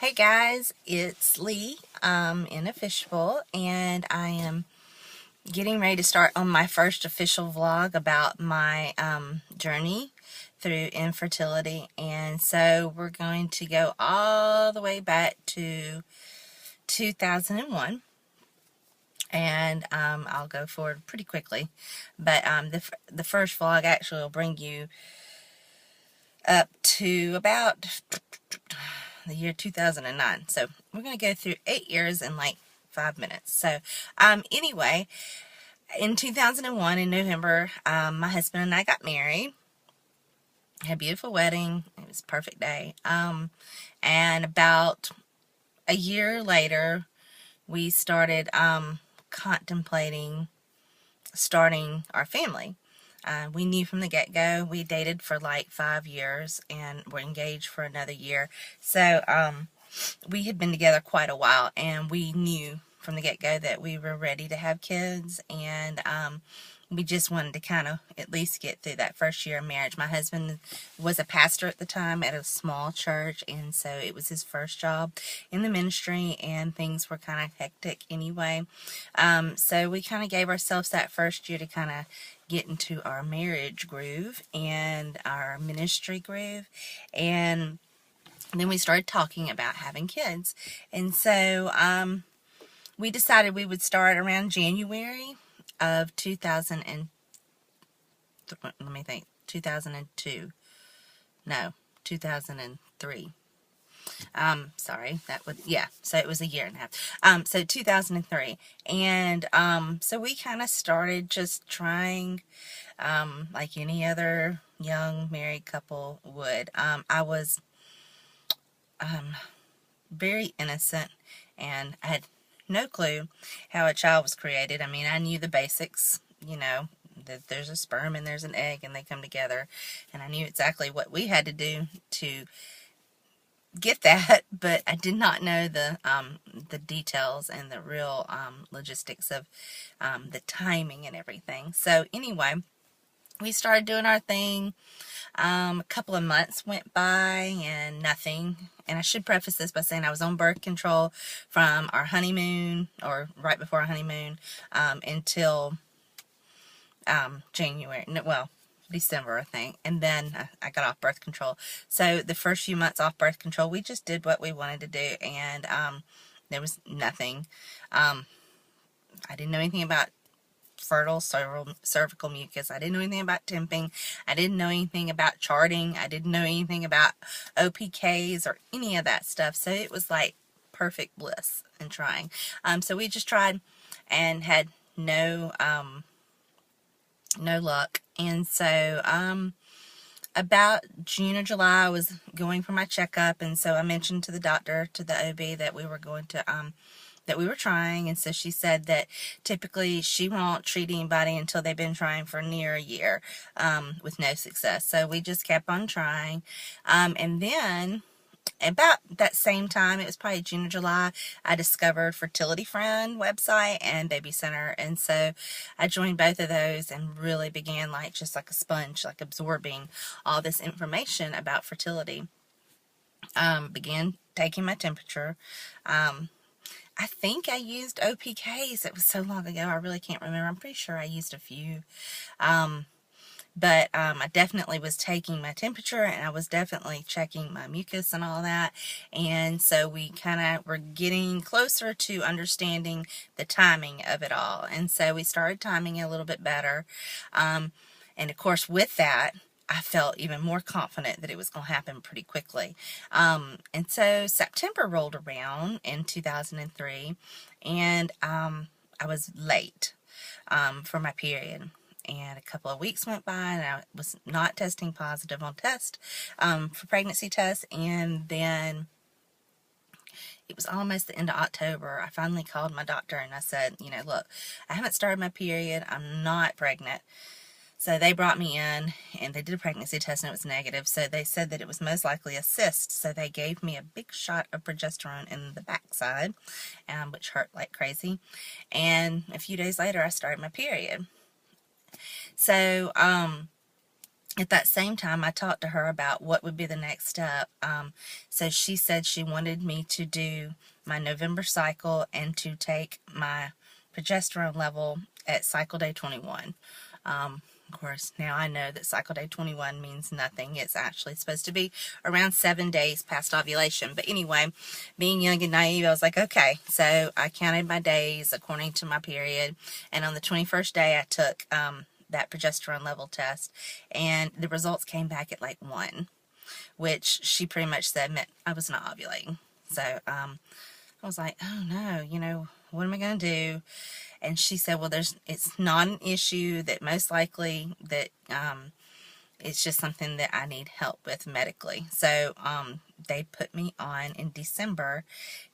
Hey guys, it's Lee in a fishbowl, and I am getting ready to start on my first official vlog about my journey through infertility. And so we're going to go all the way back to 2001, and I'll go forward pretty quickly. But the first vlog actually will bring you up to about the year 2009. So we're going to go through 8 years in like 5 minutes. So anyway, in 2001 in November, my husband and I got married. Had a beautiful wedding. It was a perfect day. And about a year later, we started contemplating starting our family. We knew from the get-go. We dated for like 5 years and were engaged for another year. So we had been together quite a while, and we knew from the get-go that we were ready to have kids, and we just wanted to kind of at least get through that first year of marriage. My husband was a pastor at the time at a small church, and so it was his first job in the ministry, and things were kind of hectic anyway. So we kind of gave ourselves that first year to kind of get into our marriage groove and our ministry groove, and then we started talking about having kids. And so we decided we would start around January of 2000 and let me think, 2002. No, 2003. Sorry, that would, yeah, so it was a year and a half. So 2003. And so we kind of started just trying, like any other young married couple would. I was very innocent, and I had no clue how a child was created. I mean, I knew the basics, that there's a sperm and there's an egg and they come together, and I knew exactly what we had to do to get that, but I did not know the details and the real logistics of the timing and everything. So anyway, we started doing our thing. A couple of months went by and nothing. And I should preface this by saying I was on birth control from our honeymoon, or right before our honeymoon, until January. No, well, December, I think. And then I got off birth control. So the first few months off birth control, we just did what we wanted to do, and there was nothing. I didn't know anything about fertile cervical mucus. I didn't know anything about temping. I didn't know anything about charting. I didn't know anything about OPKs or any of that stuff. So it was like perfect bliss in trying. So we just tried and had no luck. And so about June or July, I was going for my checkup, and so I mentioned to the doctor, to the OB, that we were going to that we were trying. And so she said that typically she won't treat anybody until they've been trying for near a year with no success. So we just kept on trying, and then about that same time, it was probably June or July, I discovered Fertility Friend website and Baby Center. And so I joined both of those and really began like just like a sponge, like absorbing all this information about fertility. Began taking my temperature. I think I used OPKs. It was so long ago, I really can't remember. I'm pretty sure I used a few. But I definitely was taking my temperature, and I was definitely checking my mucus and all that. And so we kind of were getting closer to understanding the timing of it all. And so we started timing it a little bit better. And of course, with that, I felt even more confident that it was going to happen pretty quickly. And so September rolled around in 2003, and I was late for my period. And a couple of weeks went by, and I was not testing positive on for pregnancy tests. And then it was almost the end of October. I finally called my doctor and I said, look, I haven't started my period. I'm not pregnant. So they brought me in and they did a pregnancy test and it was negative. So they said that it was most likely a cyst. So they gave me a big shot of progesterone in the backside, which hurt like crazy. And a few days later, I started my period. So at that same time, I talked to her about what would be the next step. So she said she wanted me to do my November cycle and to take my progesterone level at cycle day 21. Of course, now I know that cycle day 21 means nothing. It's actually supposed to be around 7 days past ovulation. But anyway, being young and naive, I was like, okay. So I counted my days according to my period. And on the 21st day, I took that progesterone level test. And the results came back at like 1, which she pretty much said meant I was not ovulating. So I was like, oh no, what am I going to do? And she said, well, it's not an issue, that most likely that it's just something that I need help with medically. So they put me on, in December,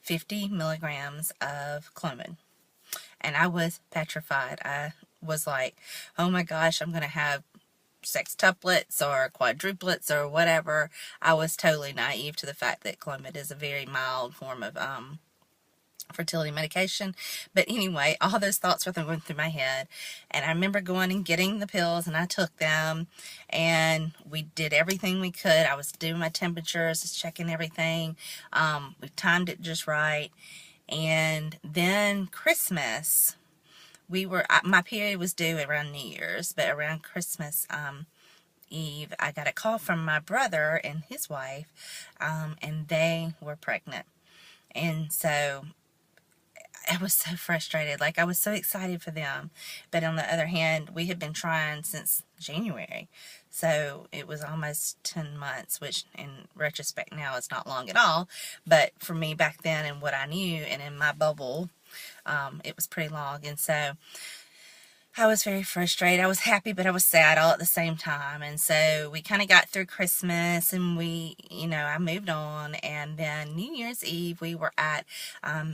50 milligrams of Clomid. And I was petrified. I was like, oh my gosh, I'm going to have sextuplets or quadruplets or whatever. I was totally naive to the fact that Clomid is a very mild form of fertility medication. But anyway, all those thoughts were going through my head, and I remember going and getting the pills, and I took them, and we did everything we could. I was doing my temperatures, just checking everything. We timed it just right. And then Christmas, my period was due around New Year's, but around Christmas Eve, I got a call from my brother and his wife, and they were pregnant. And so I was so frustrated. Like, I was so excited for them. But on the other hand, we had been trying since January. So it was almost 10 months, which in retrospect now is not long at all. But for me back then and what I knew and in my bubble, it was pretty long. And so I was very frustrated. I was happy, but I was sad all at the same time. And so we kind of got through Christmas, and I moved on. And then New Year's Eve, we were at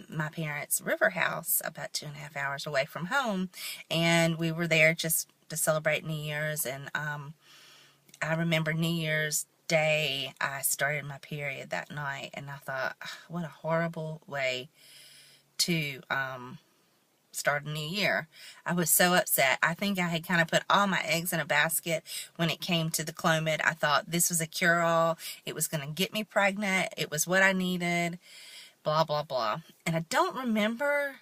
my parents' river house, about 2.5 hours away from home. And we were there just to celebrate New Year's. And I remember New Year's Day, I started my period that night. And I thought, what a horrible way to start a new year. I was so upset. I think I had kind of put all my eggs in a basket when it came to the Clomid. I thought this was a cure-all. It was going to get me pregnant. It was what I needed. Blah, blah, blah. And I don't remember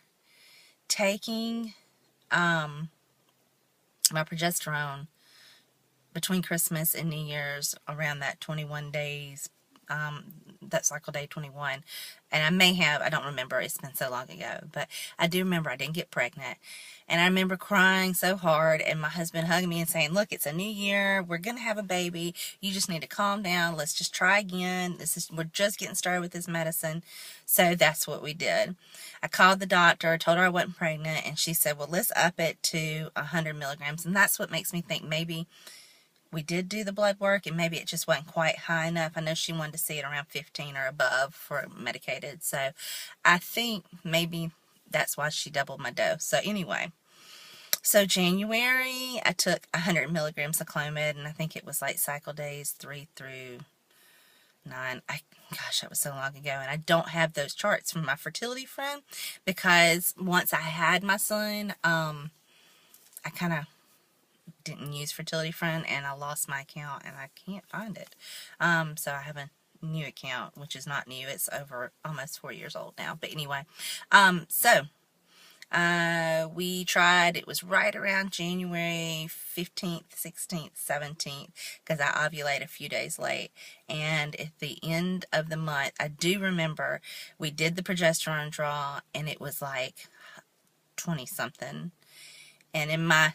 taking my progesterone between Christmas and New Year's around that 21 days, that cycle day 21. And I may have, I don't remember, it's been so long ago, but I do remember I didn't get pregnant. And I remember crying so hard, and my husband hugging me and saying, look, it's a new year, we're going to have a baby, you just need to calm down, let's just try again, we're just getting started with this medicine. So that's what we did. I called the doctor, told her I wasn't pregnant, and she said, well, let's up it to 100 milligrams. And that's what makes me think maybe we did do the blood work, and maybe it just wasn't quite high enough. I know she wanted to see it around 15 or above for medicated. So I think maybe that's why she doubled my dose. So anyway, so January, I took 100 milligrams of Clomid, and I think it was like cycle days 3 through 9. Gosh, that was so long ago, and I don't have those charts from my fertility friend, because once I had my son, I kind of didn't use Fertility Friend, and I lost my account, and I can't find it. So I have a new account, which is not new. It's over almost 4 years old now. But anyway, we tried. It was right around January 15th, 16th, 17th, because I ovulate a few days late. And at the end of the month, I do remember we did the progesterone draw, and it was like 20-something. And in my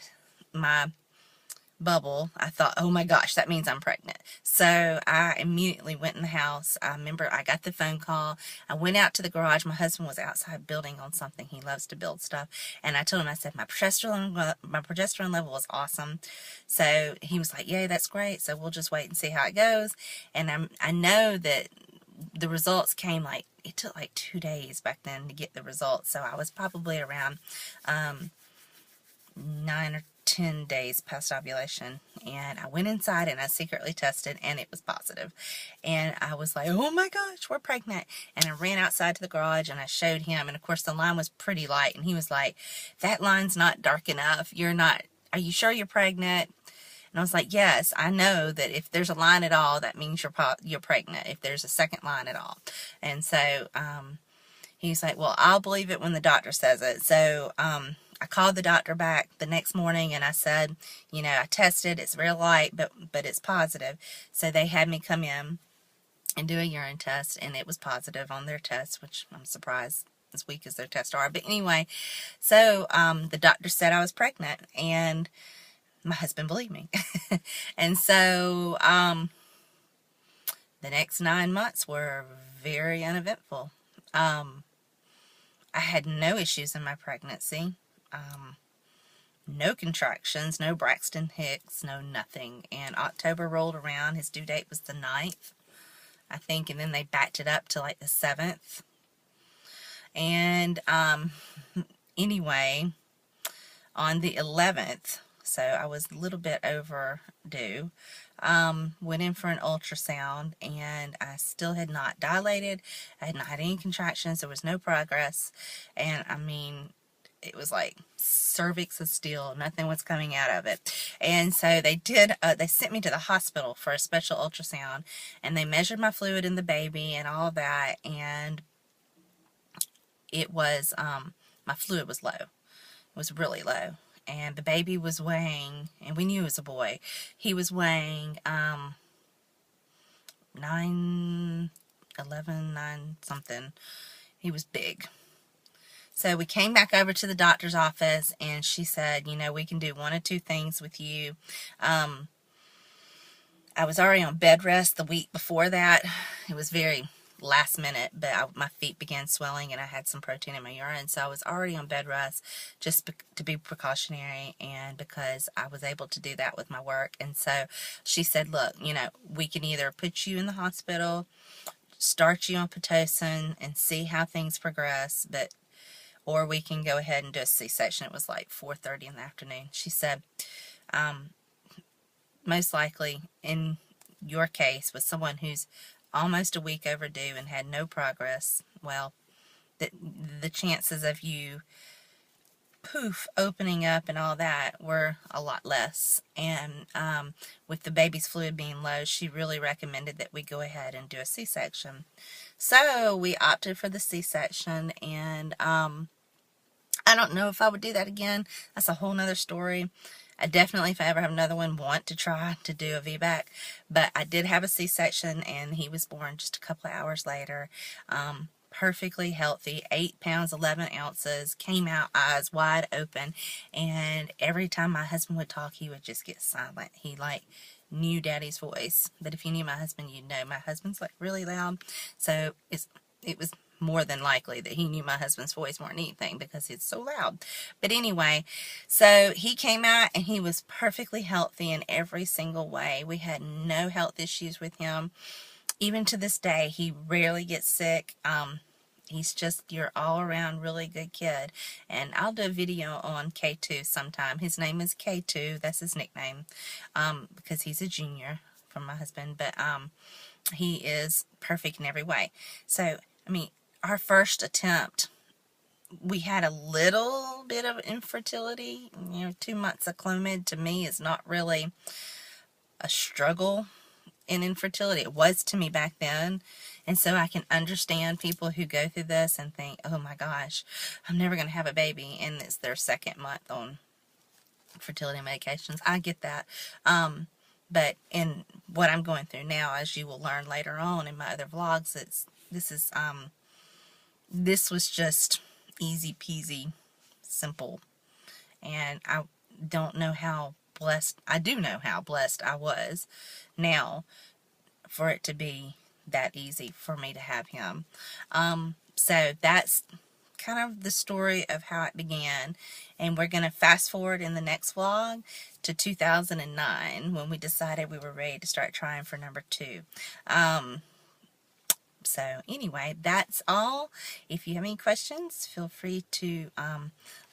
bubble, I thought, oh my gosh, that means I'm pregnant. So I immediately went in the house. I remember I got the phone call. I went out to the garage. My husband was outside building on something. He loves to build stuff. And I told him, I said, my progesterone level was awesome. So he was like, yay, that's great. So we'll just wait and see how it goes. And I know that the results came it took like 2 days back then to get the results. So I was probably around 9 or 10 days past ovulation, and I went inside and I secretly tested, and it was positive. And I was like, oh my gosh, we're pregnant. And I ran outside to the garage and I showed him, and of course the line was pretty light, and he was like, that line's not dark enough, are you sure you're pregnant? And I was like, yes, I know that if there's a line at all, that means you're pregnant, if there's a second line at all. And so he's like, well, I'll believe it when the doctor says it. So I called the doctor back the next morning and I said, you know, I tested, it's real light, but it's positive. So they had me come in and do a urine test, and it was positive on their test, which I'm surprised as weak as their tests are. But anyway, so the doctor said I was pregnant, and my husband believed me. And so the next 9 months were very uneventful. I had no issues in my pregnancy. No contractions, no Braxton Hicks, no nothing. And October rolled around. His due date was the 9th, I think, and then they backed it up to like the 7th. And anyway, on the 11th, so I was a little bit overdue, went in for an ultrasound, and I still had not dilated. I had not had any contractions. There was no progress. And I mean, it was like cervix of steel. Nothing was coming out of it. And so they sent me to the hospital for a special ultrasound, and they measured my fluid in the baby and all that, and it was, my fluid was low. It was really low. And the baby was weighing, and we knew it was a boy, he was weighing 9 something. He was big. So we came back over to the doctor's office, and she said, you know, we can do one of two things with you. I was already on bed rest the week before that. It was very last minute, but my feet began swelling, and I had some protein in my urine, so I was already on bed rest just to be precautionary, and because I was able to do that with my work. And so she said, look, you know, we can either put you in the hospital, start you on Pitocin, and see how things progress, or we can go ahead and do a C-section. It was like 4:30 in the afternoon. She said, most likely in your case, with someone who's almost a week overdue and had no progress, well, the chances of you opening up and all that were a lot less. And with the baby's fluid being low, she really recommended that we go ahead and do a C-section. So we opted for the C-section, and I don't know if I would do that again. That's a whole nother story. I definitely, if I ever have another one, want to try to do a VBAC. But I did have a C-section, and he was born just a couple of hours later. Perfectly healthy, 8 pounds, 11 ounces, came out eyes wide open. And every time my husband would talk, he would just get silent. He like knew Daddy's voice. But if you knew my husband, you'd know my husband's like really loud. So it was more than likely that he knew my husband's voice more than anything, because it's so loud. But anyway, so he came out, and he was perfectly healthy in every single way. We had no health issues with him. Even to this day, he rarely gets sick. He's just your all-around really good kid. And I'll do a video on K2 sometime. His name is K2. That's his nickname, because he's a junior from my husband. But he is perfect in every way. So, I mean, our first attempt, we had a little bit of infertility. You know, 2 months of Clomid to me is not really a struggle in infertility. It was to me back then. And so I can understand people who go through this and think, oh my gosh, I'm never going to have a baby, and it's their 2nd month on fertility medications. I get that. But in what I'm going through now, as you will learn later on in my other vlogs, this was just easy peasy, simple. And I don't know how blessed, I do know how blessed I was now for it to be that easy for me to have him. So that's kind of the story of how it began. And we're going to fast forward in the next vlog to 2009, when we decided we were ready to start trying for number 2. So anyway, that's all. If you have any questions, feel free to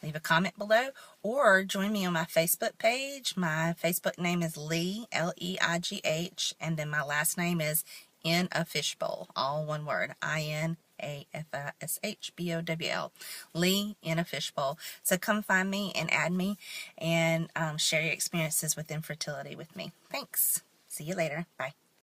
leave a comment below, or join me on my Facebook page. My Facebook name is Leigh, L-E-I-G-H, and then my last name is In a Fishbowl, all one word, I-N L-E-A-F-I-S-H-B-O-W-L. Lee in a fishbowl. So come find me and add me and share your experiences with infertility with me. Thanks. See you later. Bye.